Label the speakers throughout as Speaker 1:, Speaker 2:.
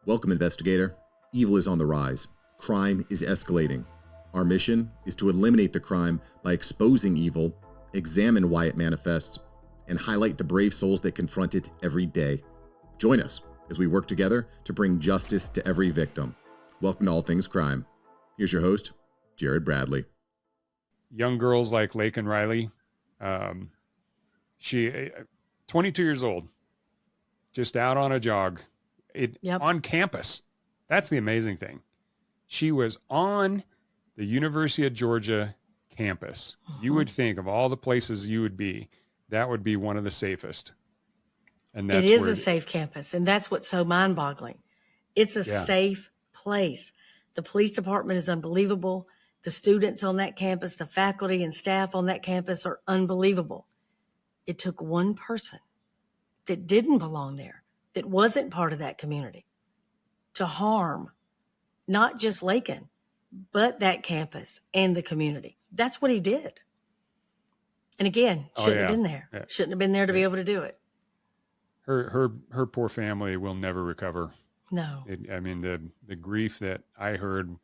Speaker 1: Welcome, investigator. Evil is on the rise. Crime is escalating. Our mission is to eliminate the crime by exposing evil, examine why it manifests, and highlight the brave souls that confront it every day. Join us as we work together to bring justice to every victim. Welcome to All Things Crime. Here's your host, Jared Bradley.
Speaker 2: Young girls like Laken Riley, she 22 years old, just out on a jog on campus. That's the amazing thing. She was on the University of Georgia campus. You would think of all the places you would be, that would be one of the safest. And that's
Speaker 3: it is a safe campus. And that's what's so mind-boggling. It's a safe place. The police department is unbelievable. The students on that campus, the faculty and staff on that campus are unbelievable. It took one person that didn't belong there, that wasn't part of that community, to harm not just Laken, but that campus and the community. That's what he did. And again, shouldn't have been there. Yeah. Shouldn't have been there to be able to do it.
Speaker 2: Her poor family will never recover.
Speaker 3: No.
Speaker 2: The grief that I heard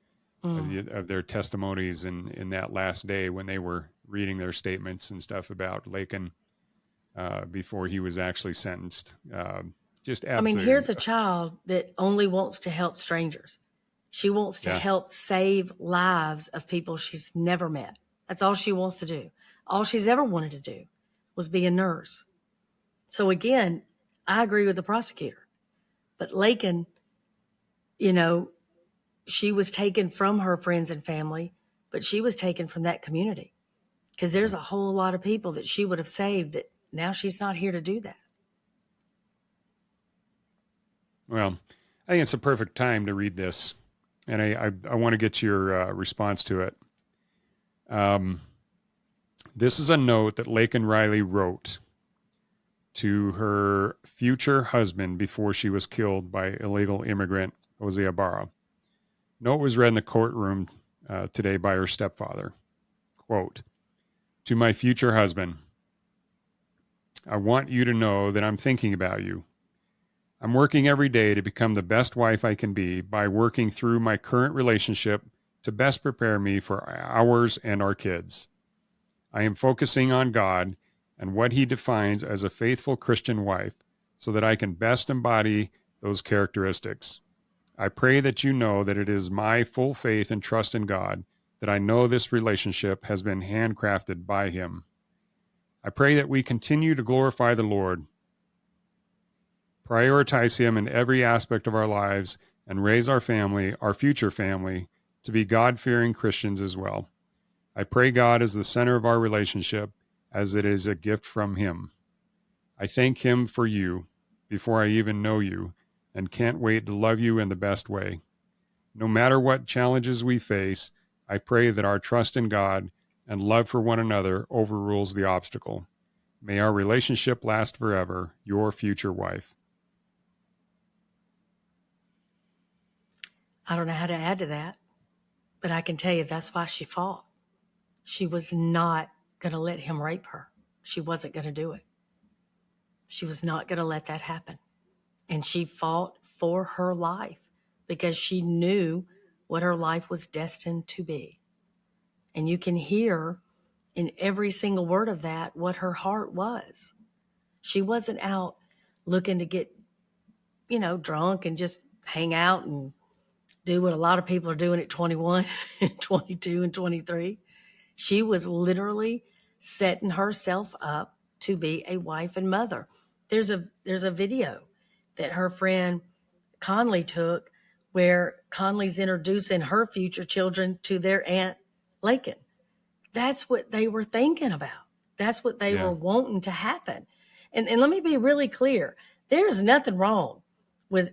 Speaker 2: of their testimonies in that last day when they were reading their statements and stuff about Laken before he was actually sentenced. Just absolutely.
Speaker 3: Here's a child that only wants to help strangers. She wants to help save lives of people she's never met. That's all she wants to do. All she's ever wanted to do was be a nurse. So again, I agree with the prosecutor. But Laken, she was taken from her friends and family, but she was taken from that community because there's a whole lot of people that she would have saved that now she's not here to do that.
Speaker 2: Well, I think it's a perfect time to read this, and I want to get your response to it. This is a note that Laken Riley wrote to her future husband before she was killed by illegal immigrant Jose Ibarra. Note was read in the courtroom today by her stepfather. Quote, "To my future husband, I want you to know that I'm thinking about you. I'm working every day to become the best wife I can be by working through my current relationship to best prepare me for ours and our kids. I am focusing on God and what he defines as a faithful Christian wife so that I can best embody those characteristics. I pray that you know that it is my full faith and trust in God that I know this relationship has been handcrafted by him. I pray that we continue to glorify the Lord, prioritize him in every aspect of our lives, and raise our family, our future family, to be God-fearing Christians as well. I pray God is the center of our relationship as it is a gift from him. I thank him for you before I even know you and can't wait to love you in the best way. No matter what challenges we face, I pray that our trust in God and love for one another overrules the obstacle. May our relationship last forever. Your future wife."
Speaker 3: I don't know how to add to that, but I can tell you that's why she fought. She was not going to let him rape her. She wasn't going to do it. She was not going to let that happen. And she fought for her life because she knew what her life was destined to be. And you can hear in every single word of that what her heart was. She wasn't out looking to get, drunk and just hang out and do what a lot of people are doing at 21 and 22 and 23. She was literally setting herself up to be a wife and mother. There's a video that her friend Conley took where Conley's introducing her future children to their aunt Laken. That's what they were thinking about. That's what they were wanting to happen. And let me be really clear. There's nothing wrong with,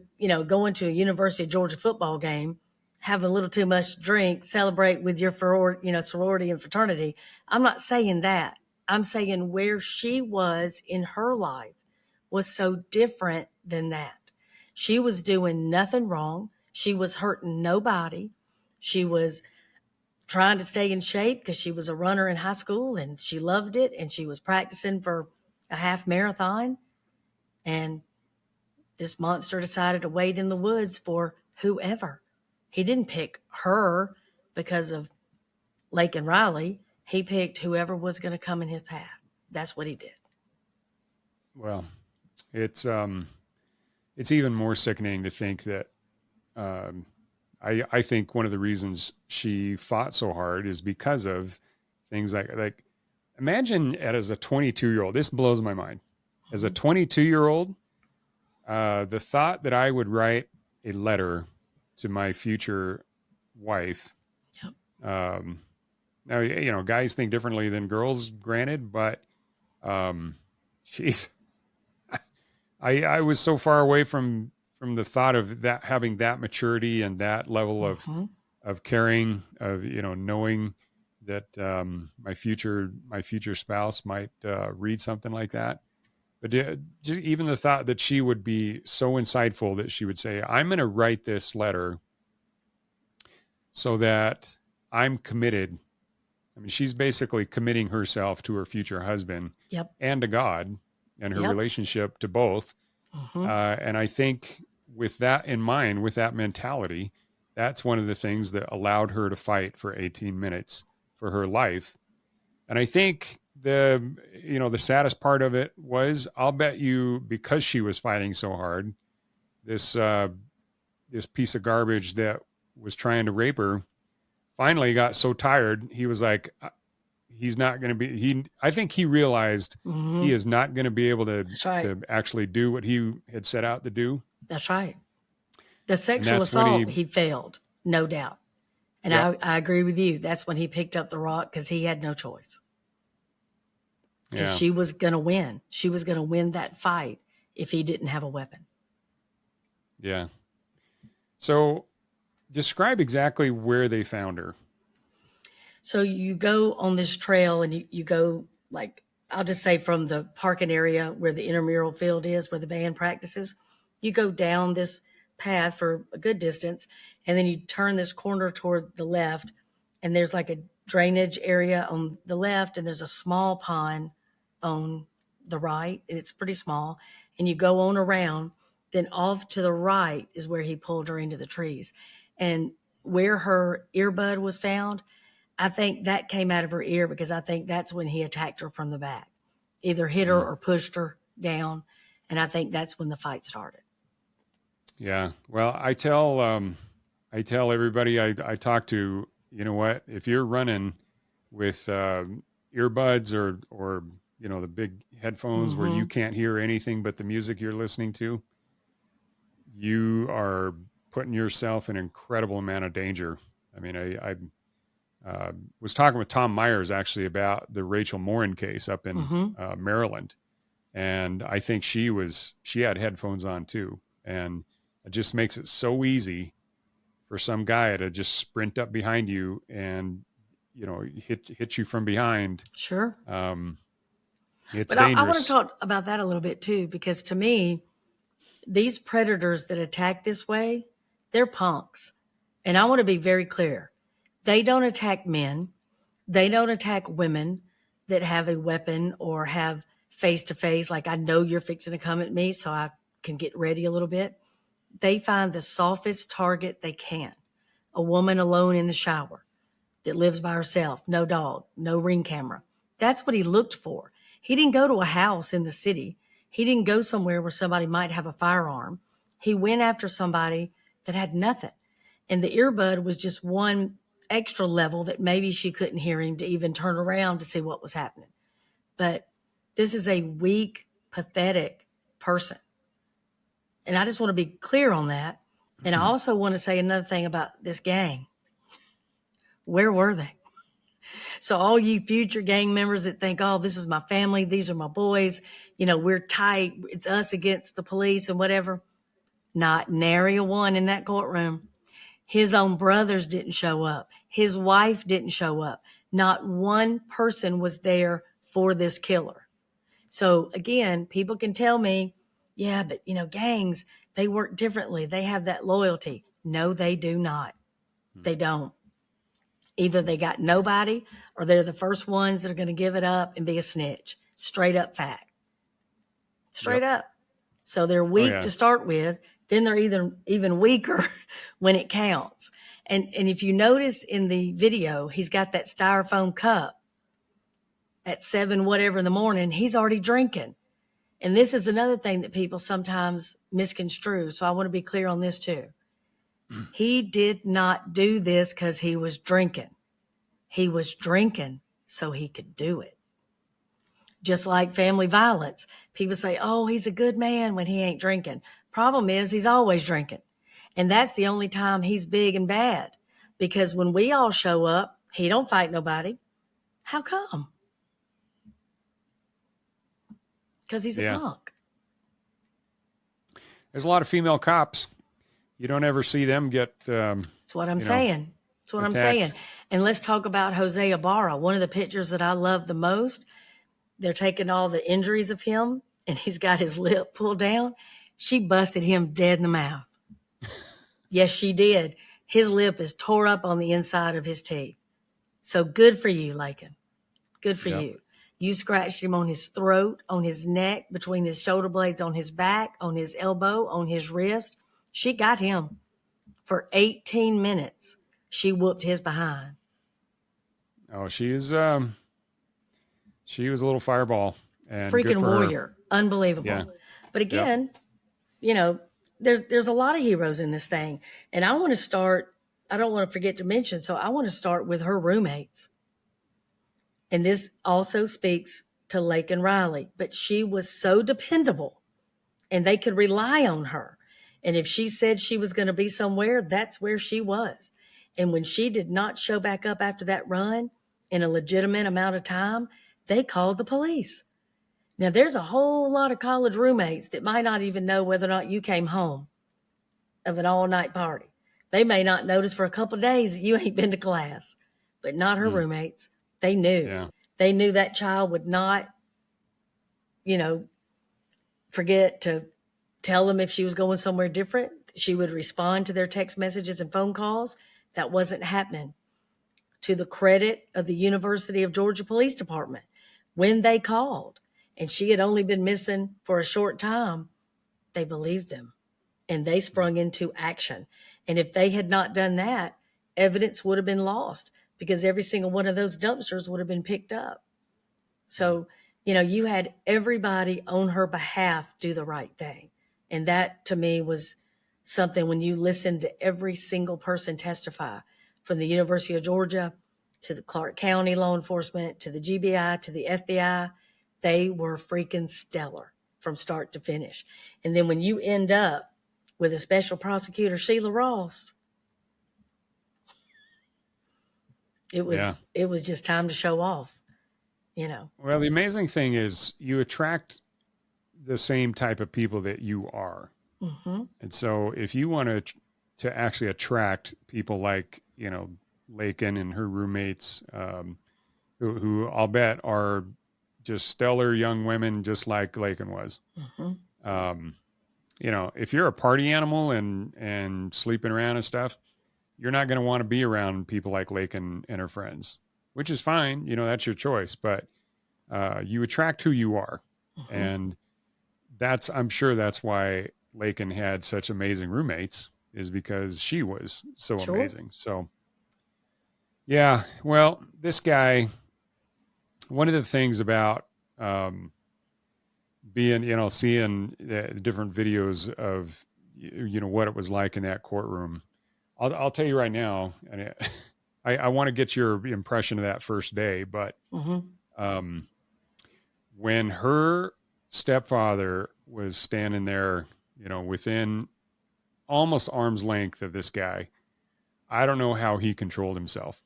Speaker 3: going to a University of Georgia football game, having a little too much drink, celebrate with your sorority and fraternity. I'm not saying that. I'm saying where she was in her life was so different than that. She was doing nothing wrong. She was hurting nobody. She was trying to stay in shape because she was a runner in high school and she loved it. And she was practicing for a half marathon. And This monster decided to wait in the woods for whoever. He didn't pick her because of Laken Riley. He picked whoever was going to come in his path. That's what he did.
Speaker 2: Well, it's even more sickening to think that I think one of the reasons she fought so hard is because of things like imagine as a 22-year-old, this blows my mind. As a 22-year-old, the thought that I would write a letter to my future wife.
Speaker 3: Yep.
Speaker 2: Now, you know, guys think differently than girls, granted, but she's I was so far away from the thought of that, having that maturity and that level of caring, of, you know, knowing that my future spouse might read something like that. But just even the thought that she would be so insightful that she would say, I'm going to write this letter so that I'm committed. I mean, she's basically committing herself to her future husband.
Speaker 3: Yep.
Speaker 2: And to God and her
Speaker 3: Yep.
Speaker 2: relationship to both. And I think with that in mind, with that mentality, that's one of the things that allowed her to fight for 18 minutes for her life. And I think the saddest part of it was, I'll bet you, because she was fighting so hard, this piece of garbage that was trying to rape her finally got so tired. He was like, he's not going to be, I think he realized he is not going to be able to actually do what he had set out to do.
Speaker 3: That's right. The sexual assault, he failed, no doubt. And yep. I agree with you. That's when he picked up the rock, because he had no choice. Because she was going to win. She was going to win that fight if he didn't have a weapon.
Speaker 2: Yeah. So describe exactly where they found her.
Speaker 3: So you go on this trail and you go, like, I'll just say from the parking area where the intramural field is, where the band practices, you go down this path for a good distance, and then you turn this corner toward the left, and there's like a drainage area on the left, and there's a small pond on the right, and it's pretty small, and you go on around, then off to the right is where he pulled her into the trees. And where her earbud was found, I think that came out of her ear, because I think that's when he attacked her from the back, either hit her or pushed her down. And I think that's when the fight started. Yeah.
Speaker 2: Well, I tell everybody I talk to, you know what, if you're running with earbuds or, you know, the big headphones where you can't hear anything but the music you're listening to, you are putting yourself in an incredible amount of danger. I mean, I was talking with Tom Myers actually about the Rachel Morin case up in Maryland. And I think she had headphones on too. And it just makes it so easy for some guy to just sprint up behind you and, you know, hit you from behind.
Speaker 3: Sure.
Speaker 2: It's
Speaker 3: but
Speaker 2: dangerous.
Speaker 3: I want to talk about that a little bit too, because to me, these predators that attack this way, they're punks. And I want to be very clear. They don't attack men. They don't attack women that have a weapon or have face-to-face, like, I know you're fixing to come at me, so I can get ready a little bit. They find the softest target they can. A woman alone in the shower that lives by herself, no dog, no ring camera. That's what he looked for. He didn't go to a house in the city. He didn't go somewhere where somebody might have a firearm. He went after somebody that had nothing. And the earbud was just one extra level that maybe she couldn't hear him to even turn around to see what was happening. But this is a weak, pathetic person. And I just want to be clear on that. And I also want to say another thing about this gang. Where were they? So all you future gang members that think, oh, this is my family, these are my boys, you know, we're tight, it's us against the police and whatever. Not nary a one in that courtroom. His own brothers didn't show up. His wife didn't show up. Not one person was there for this killer. So again, people can tell me, yeah, but you know, gangs, they work differently. They have that loyalty. No, they do not. They don't. Either they got nobody or they're the first ones that are going to give it up and be a snitch. Straight up fact. Straight up. So they're weak to start with. Then they're even weaker when it counts. And if you notice in the video, he's got that styrofoam cup at 7 whatever in the morning. He's already drinking. And this is another thing that people sometimes misconstrue. So I want to be clear on this too. He did not do this because he was drinking. He was drinking so he could do it. Just like family violence. People say, oh, he's a good man when he ain't drinking. Problem is, he's always drinking. And that's the only time he's big and bad. Because when we all show up, he don't fight nobody. How come? Because he's a punk.
Speaker 2: There's a lot of female cops. You don't ever see them get...
Speaker 3: That's what I'm saying. That's what
Speaker 2: attacked.
Speaker 3: I'm saying. And let's talk about Jose Ibarra. One of the pictures that I love the most, they're taking all the injuries of him, and he's got his lip pulled down. She busted him dead in the mouth. Yes, she did. His lip is tore up on the inside of his teeth. So good for you, Laken. Good for you. You scratched him on his throat, on his neck, between his shoulder blades, on his back, on his elbow, on his wrist. She got him for 18 minutes. She whooped his behind.
Speaker 2: Oh, she was a little fireball. And
Speaker 3: freaking warrior. Unbelievable. Yeah. But again, there's a lot of heroes in this thing. And I want to start, I don't want to forget to mention, so I want to start with her roommates. And this also speaks to Laken Riley, but she was so dependable and they could rely on her. And if she said she was going to be somewhere, that's where she was. And when she did not show back up after that run in a legitimate amount of time, they called the police. Now, there's a whole lot of college roommates that might not even know whether or not you came home of an all-night party. They may not notice for a couple of days that you ain't been to class, but not her roommates. They knew. Yeah. They knew that child would not, forget to tell them if she was going somewhere different. She would respond to their text messages and phone calls. That wasn't happening. To the credit of the University of Georgia Police Department, when they called and she had only been missing for a short time, they believed them and they sprung into action. And if they had not done that, evidence would have been lost because every single one of those dumpsters would have been picked up. So, you had everybody on her behalf do the right thing. And that to me was something when you listen to every single person testify, from the University of Georgia to the Clark County law enforcement, to the GBI, to the FBI, they were freaking stellar from start to finish. And then when you end up with a special prosecutor, Sheila Ross, it was just time to show off,
Speaker 2: Well, the amazing thing is you attract the same type of people that you are. Mm-hmm. And so if you want to actually attract people like, Laken and her roommates, who I'll bet are just stellar young women, just like Laken was. Mm-hmm. If you're a party animal and sleeping around and stuff, you're not going to want to be around people like Laken and her friends, which is fine. That's your choice, but you attract who you are. Mm-hmm. And I'm sure that's why Laken had such amazing roommates, is because she was so amazing. So yeah, well, this guy, one of the things about being, seeing the different videos of, what it was like in that courtroom, I'll tell you right now, and I want to get your impression of that first day, but mm-hmm. When her stepfather was standing there, within almost arm's length of this guy, I don't know how he controlled himself.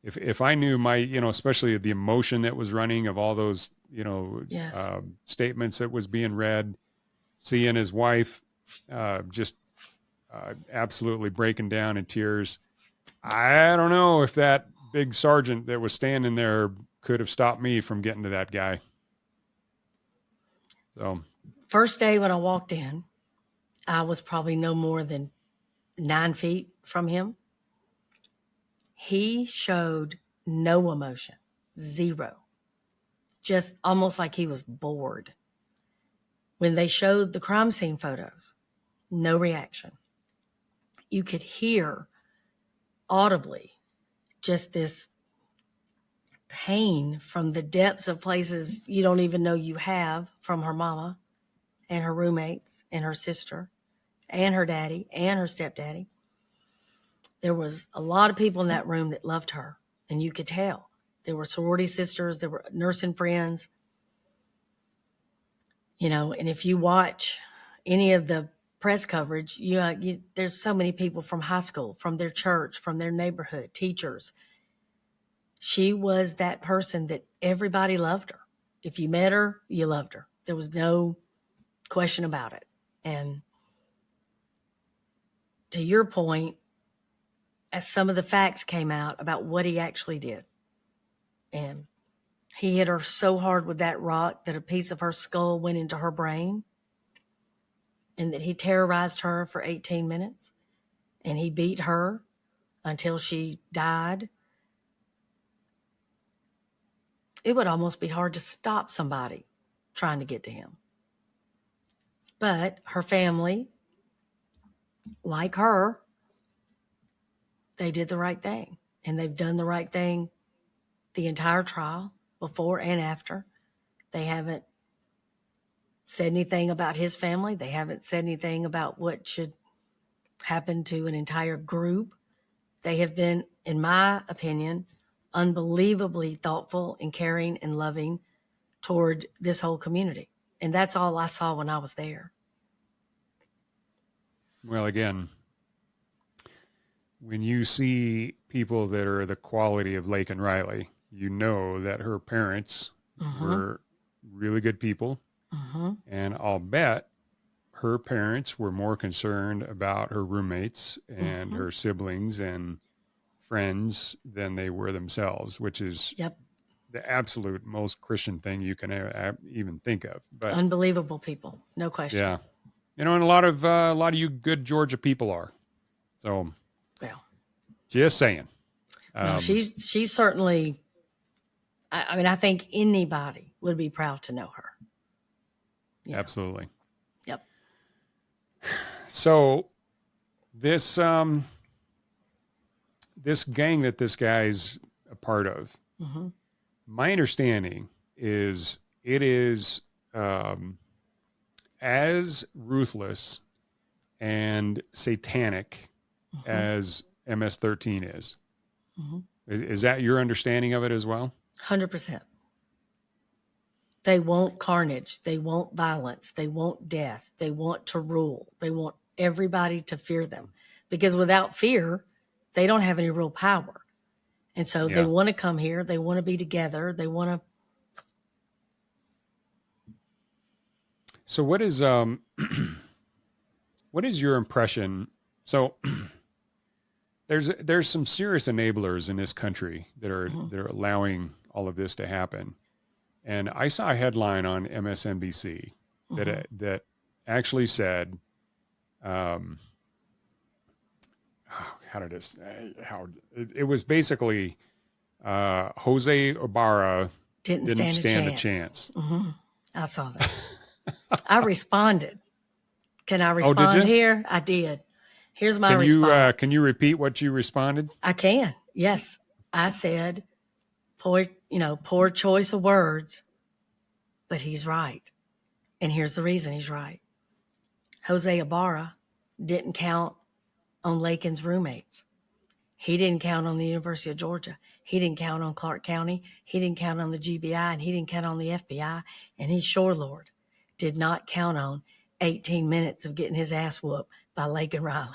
Speaker 2: If I knew my, especially the emotion that was running of all those, statements that was being read, seeing his wife just absolutely breaking down in tears. I don't know if that big sergeant that was standing there could have stopped me from getting to that guy. So
Speaker 3: first day when I walked in, I was probably no more than 9 feet from him. He showed no emotion, zero, just almost like he was bored. When they showed the crime scene photos, no reaction. You could hear audibly just this pain from the depths of places you don't even know you have, from her mama and her roommates and her sister and her daddy and her stepdaddy. There was a lot of people in that room that loved her, and you could tell. There were sorority sisters, there were nursing friends, and if you watch any of the press coverage, there's so many people from high school, from their church, from their neighborhood, teachers. She was that person that everybody loved her. If you met her, you loved her. There was no question about it. And to your point, as some of the facts came out about what he actually did, and he hit her so hard with that rock that a piece of her skull went into her brain, and that he terrorized her for 18 minutes, and he beat her until she died. It would almost be hard to stop somebody trying to get to him. But her family, like her, they did the right thing. And they've done the right thing the entire trial, before and after. They haven't said anything about his family. They haven't said anything about what should happen to an entire group. They have been, in my opinion, unbelievably thoughtful and caring and loving toward this whole community. And that's all I saw when I was there.
Speaker 2: Well, again, when you see people that are the quality of Laken Riley, you know that her parents were really good people. And I'll bet her parents were more concerned about her roommates and her siblings and friends than they were themselves, which is the absolute most Christian thing you can even think of. But
Speaker 3: unbelievable people, no question.
Speaker 2: Yeah, and a lot of you good Georgia people are. So,
Speaker 3: well,
Speaker 2: just saying.
Speaker 3: No, she's certainly. I mean, I think anybody would be proud to know her. Yeah.
Speaker 2: Absolutely.
Speaker 3: Yep.
Speaker 2: So this this gang that this guy's a part of, my understanding is it is as ruthless and satanic as MS-13 is. Is that your understanding of it as well?
Speaker 3: 100%. They want carnage. They want violence. They want death. They want to rule. They want everybody to fear them, because without fear, they don't have any real power. And so they want to come here. They want to be together. They want to.
Speaker 2: So what is what is your impression? So there's some serious enablers in this country that are allowing all of this to happen. And I saw a headline on MSNBC that actually said, it was basically Jose Ibarra didn't stand a chance.
Speaker 3: I saw that. I responded. Can I respond here? I did. Here's my response.
Speaker 2: Can you repeat what you responded?
Speaker 3: I can. Yes. I said, poor choice of words, but he's right. And here's the reason he's right. Jose Ibarra didn't count on Laken's roommates. He didn't count on the University of Georgia. He didn't count on Clark County. He didn't count on the GBI, and he didn't count on the FBI. And his shore lord did not count on 18 minutes of getting his ass whooped by Laken Riley.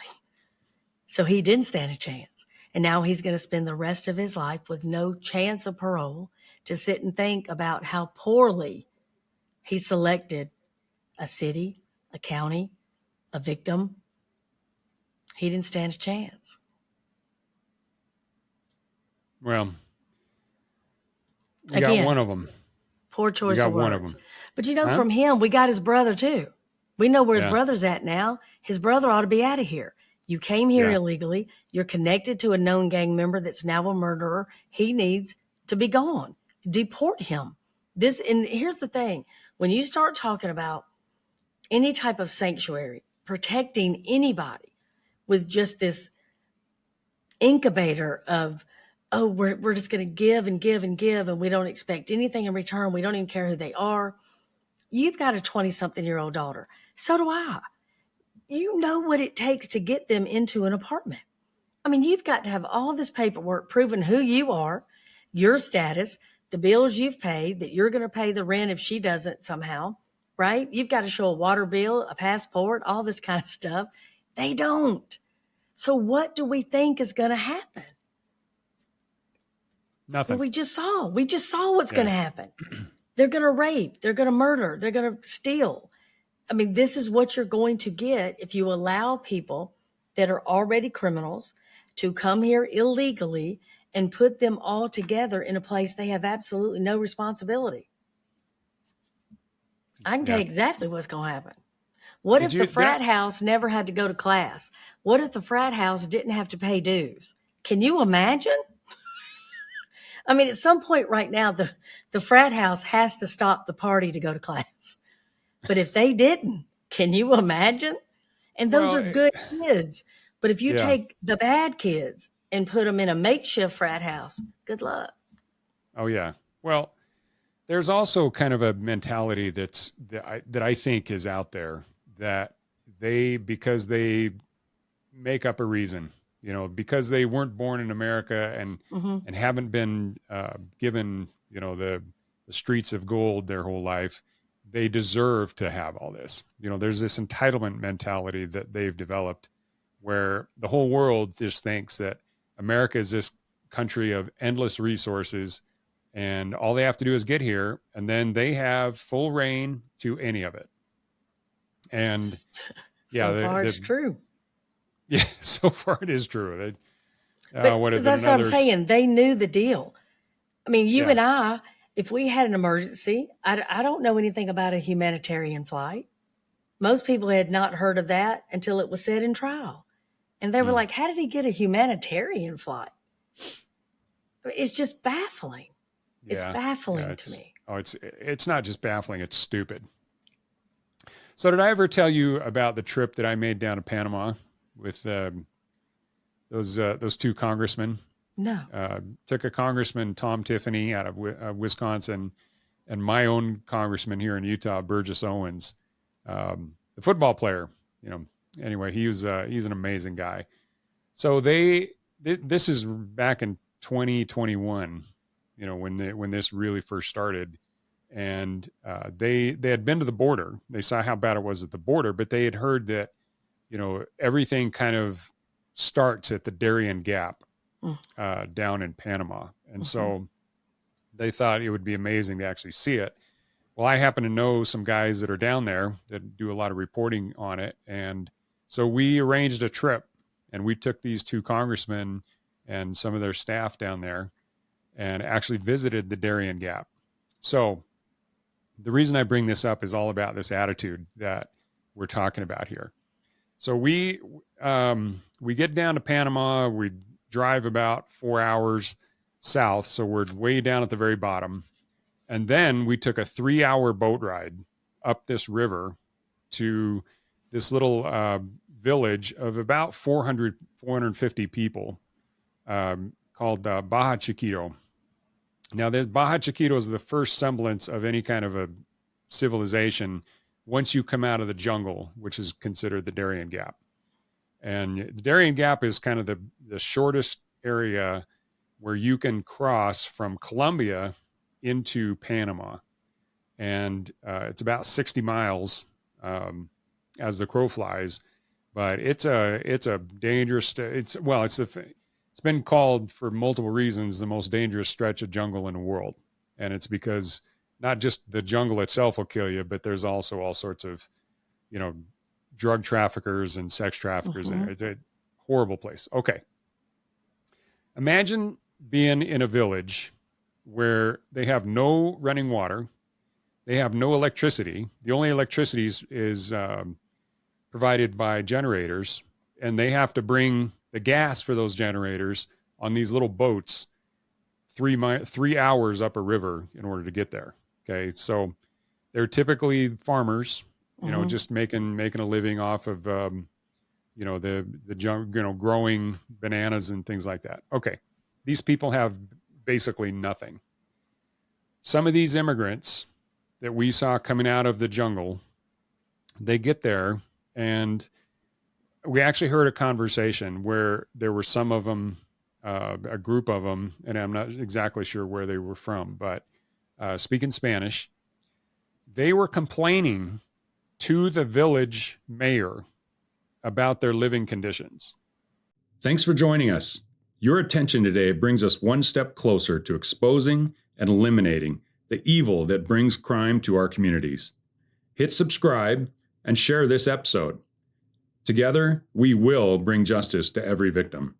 Speaker 3: So he didn't stand a chance. And now he's going to spend the rest of his life with no chance of parole to sit and think about how poorly he selected a city, a county, a victim. He didn't stand a chance.
Speaker 2: Well, you got one of them.
Speaker 3: Poor choice of words.
Speaker 2: One of them.
Speaker 3: But from him, we got his brother too. We know where his brother's at now. His brother ought to be out of here. You came here illegally. You're connected to a known gang member that's now a murderer. He needs to be gone. Deport him. And here's the thing. When you start talking about any type of sanctuary, protecting anybody with just this incubator of, oh, we're just going to give and give and give, and we don't expect anything in return. We don't even care who they are. You've got a 20-something-year-old daughter. So do I. You know what it takes to get them into an apartment. I mean, you've got to have all this paperwork proving who you are, your status, the bills you've paid, that you're going to pay the rent if she doesn't somehow, right? You've got to show a water bill, a passport, all this kind of stuff. They don't. So what do we think is going to happen?
Speaker 2: Nothing.
Speaker 3: Well, we just saw what's going to happen. They're going to rape. They're going to murder. They're going to steal. I mean, this is what you're going to get if you allow people that are already criminals to come here illegally and put them all together in a place they have absolutely no responsibility. I can tell you exactly what's going to happen. What if the frat house never had to go to class? What if the frat house didn't have to pay dues? Can you imagine? I mean, at some point right now, the frat house has to stop the party to go to class. But if they didn't, can you imagine? And those are good kids. But if you take the bad kids and put them in a makeshift frat house, good luck.
Speaker 2: Oh, yeah. Well, there's also kind of a mentality that I think is out there that because they make up a reason, because they weren't born in America and haven't been given, the streets of gold their whole life, they deserve to have all this. There's this entitlement mentality that they've developed where the whole world just thinks that America is this country of endless resources and all they have to do is get here and then they have full reign to any of it. And
Speaker 3: so far it's true.
Speaker 2: Yeah, so far it is true.
Speaker 3: That's what I'm saying. They knew the deal. I mean, you and I, if we had an emergency, I don't know anything about a humanitarian flight. Most people had not heard of that until it was said in trial. And they were like, how did he get a humanitarian flight? It's just baffling. It's baffling to me.
Speaker 2: Oh, it's not just baffling, it's stupid. So did I ever tell you about the trip that I made down to Panama with those two congressmen?
Speaker 3: No.
Speaker 2: Took a congressman, Tom Tiffany, out of Wisconsin, and my own congressman here in Utah, Burgess Owens, the football player. Anyway, he's an amazing guy. So this is back in 2021, when this really first started, and they had been to the border. They saw how bad it was at the border, but they had heard that everything kind of starts at the Darien Gap down in Panama. And so they thought it would be amazing to actually see it. Well, I happen to know some guys that are down there that do a lot of reporting on it. And so we arranged a trip and we took these two congressmen and some of their staff down there and actually visited the Darien Gap. So the reason I bring this up is all about this attitude that we're talking about here. So we get down to Panama, we drive about 4 hours south. So we're way down at the very bottom. And then we took a 3-hour boat ride up this river to this little village of about 450 people called Baja Chiquito. Now, Baja Chiquito is the first semblance of any kind of a civilization once you come out of the jungle, which is considered the Darien Gap. And the Darien Gap is kind of the shortest area where you can cross from Colombia into Panama. And it's about 60 miles as the crow flies. But it's a dangerous, it's been called for multiple reasons the most dangerous stretch of jungle in the world. And it's because not just the jungle itself will kill you, but there's also all sorts of, drug traffickers and sex traffickers. Mm-hmm. It's a horrible place. Okay. Imagine being in a village where they have no running water. They have no electricity. The only electricity is provided by generators, and they have to bring the gas for those generators on these little boats 3 hours up a river in order to get there. Okay. So they're typically farmers, you know, just making a living off of, you know, the you know, growing bananas and things like that. Okay. These people have basically nothing. Some of these immigrants that we saw coming out of the jungle, they get there, and we actually heard a conversation where there were some of them, a group of them, and I'm not exactly sure where they were from, but speaking Spanish, they were complaining to the village mayor about their living conditions.
Speaker 4: Thanks for joining us. Your attention today brings us one step closer to exposing and eliminating the evil that brings crime to our communities. Hit subscribe and share this episode. Together, we will bring justice to every victim.